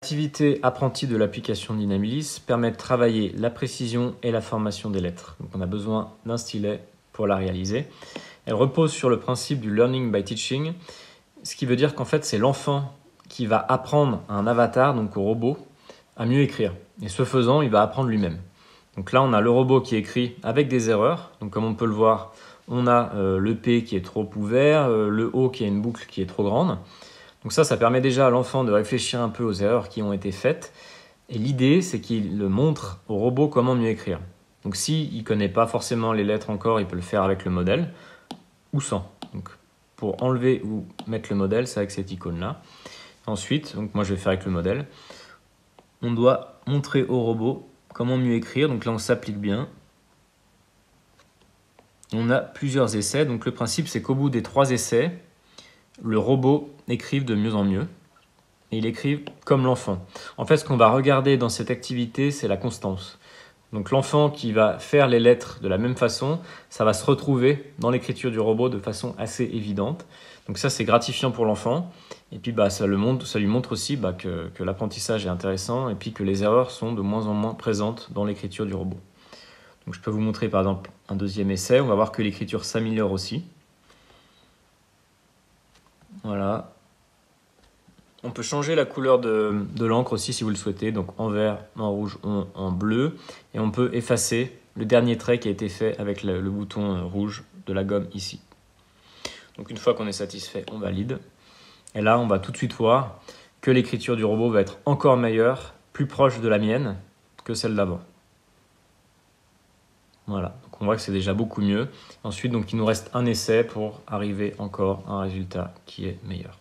L'activité apprentie de l'application Dynamilis permet de travailler la précision et la formation des lettres. Donc on a besoin d'un stylet pour la réaliser. Elle repose sur le principe du learning by teaching, ce qui veut dire qu'en fait c'est l'enfant qui va apprendre à un avatar, donc au robot, à mieux écrire. Et ce faisant, il va apprendre lui-même. Donc là, on a le robot qui écrit avec des erreurs. Donc comme on peut le voir, on a le P qui est trop ouvert, le O qui a une boucle qui est trop grande. Donc ça permet déjà à l'enfant de réfléchir un peu aux erreurs qui ont été faites. Et l'idée, c'est qu'il montre au robot comment mieux écrire. Donc s'il ne connaît pas forcément les lettres encore, il peut le faire avec le modèle ou sans. Donc pour enlever ou mettre le modèle, c'est avec cette icône-là. Ensuite, donc moi je vais faire avec le modèle. On doit montrer au robot comment mieux écrire. Donc là, on s'applique bien. On a plusieurs essais. Donc le principe, c'est qu'au bout des 3 essais, le robot écrive de mieux en mieux. Et il écrive comme l'enfant. En fait, ce qu'on va regarder dans cette activité, c'est la constance. Donc l'enfant qui va faire les lettres de la même façon, ça va se retrouver dans l'écriture du robot de façon assez évidente. Donc ça, c'est gratifiant pour l'enfant. Et puis ça lui montre aussi que l'apprentissage est intéressant et puis que les erreurs sont de moins en moins présentes dans l'écriture du robot. Donc je peux vous montrer par exemple un deuxième essai. On va voir que l'écriture s'améliore aussi. Voilà. On peut changer la couleur de l'encre aussi si vous le souhaitez, donc en vert, en rouge, en bleu. Et on peut effacer le dernier trait qui a été fait avec le bouton rouge de la gomme ici. Donc une fois qu'on est satisfait, on valide. Et là, on va tout de suite voir que l'écriture du robot va être encore meilleure, plus proche de la mienne que celle d'avant. Voilà, donc on voit que c'est déjà beaucoup mieux. Ensuite, donc, il nous reste un essai pour arriver encore à un résultat qui est meilleur.